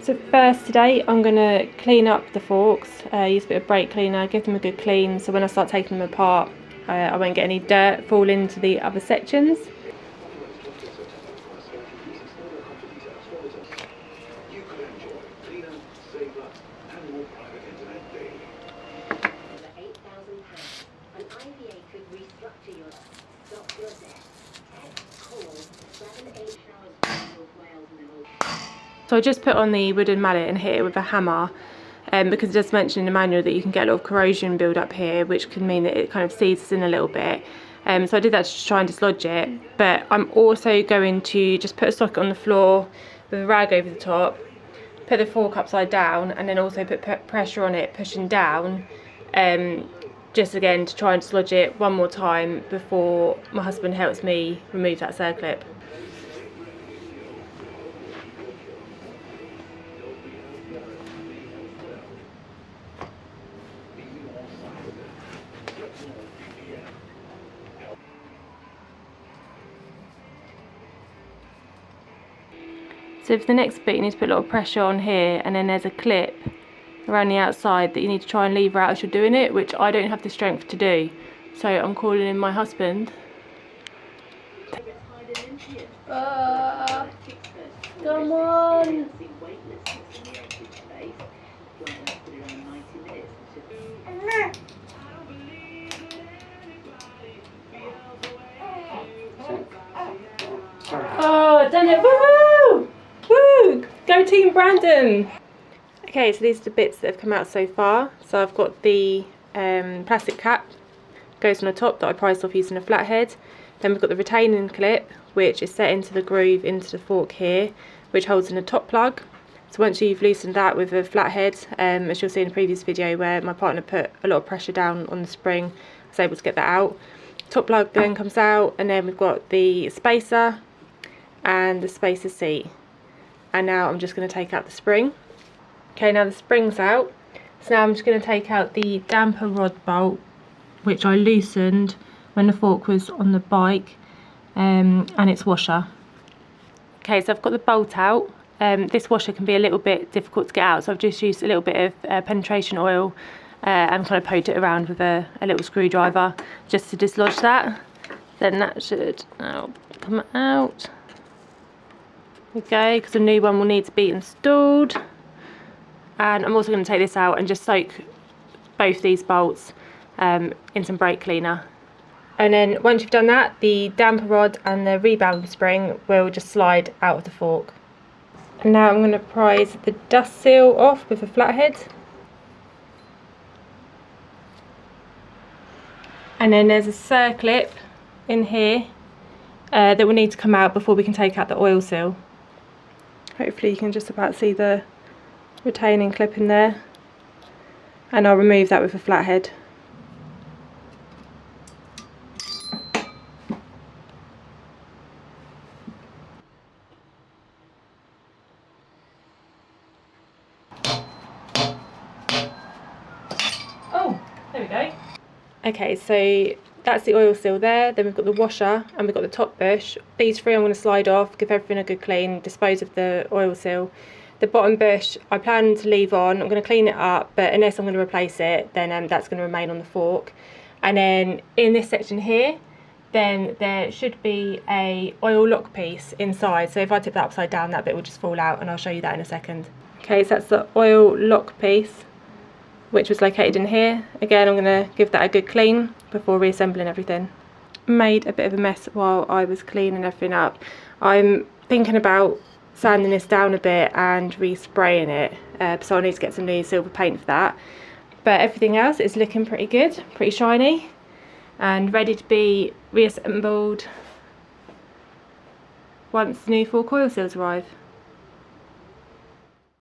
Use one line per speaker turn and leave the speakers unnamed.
So first today I'm going to clean up the forks, use a bit of brake cleaner, give them a good clean so when I start taking them apart I won't get any dirt fall into the other sections. So I just put on the wooden mallet and hit it with a hammer because it does mention in the manual that you can get a lot of corrosion build up here, which can mean that it kind of seizes in a little bit. So I did that to try and dislodge it, but I'm also going to just put a socket on the floor with a rag over the top, put the fork upside down and then also put pressure on it pushing down, just again to try and dislodge it one more time before my husband helps me remove that circlip. So for the next bit you need to put a lot of pressure on here, and then there's a clip around the outside that you need to try and lever out as you're doing it, which I don't have the strength to do. So I'm calling in my husband. Come on! Oh, done it! Woohoo! Woo! Go Team Brandon! Okay, so these are the bits that have come out so far. So I've got the plastic cap, goes on the top that I priced off using a flathead. Then we've got the retaining clip, which is set into the groove into the fork here, which holds in the top plug. So once you've loosened that with a flathead, as you'll see in the previous video where my partner put a lot of pressure down on the spring, I was able to get that out. Top plug then comes out, and then we've got the spacer and the spacer seat. And now I'm just going to take out the spring. Okay, now the spring's out, so now I'm just going to take out the damper rod bolt, which I loosened when the fork was on the bike, and its washer. Okay, so I've got the bolt out. This washer can be a little bit difficult to get out, so I've just used a little bit of penetration oil and kind of poked it around with a little screwdriver just to dislodge that. Then that should now come out. Okay, because a new one will need to be installed. And I'm also going to take this out and just soak both these bolts in some brake cleaner. And then once you've done that, the damper rod and the rebound spring will just slide out of the fork. And now I'm going to prise the dust seal off with a flathead. And then there's a circlip in here that will need to come out before we can take out the oil seal. Hopefully you can just about see the retaining clip in there, and I'll remove that with a flathead. Oh, there we go. Okay, so that's the oil seal there, then we've got the washer and we've got the top bush. These three I'm going to slide off, give everything a good clean, dispose of the oil seal. The bottom bush I plan to leave on. I'm going to clean it up, but unless I'm going to replace it, then that's going to remain on the fork. And then in this section here, then there should be a oil lock piece inside. So if I tip that upside down, that bit will just fall out, and I'll show you that in a second. Okay, so that's the oil lock piece, which was located in here. Again, I'm going to give that a good clean before reassembling everything. Made a bit of a mess while I was cleaning everything up. I'm thinking about sanding this down a bit and respraying it, so I need to get some new silver paint for that. But everything else is looking pretty good, pretty shiny, and ready to be reassembled once the new fork oil seals arrive.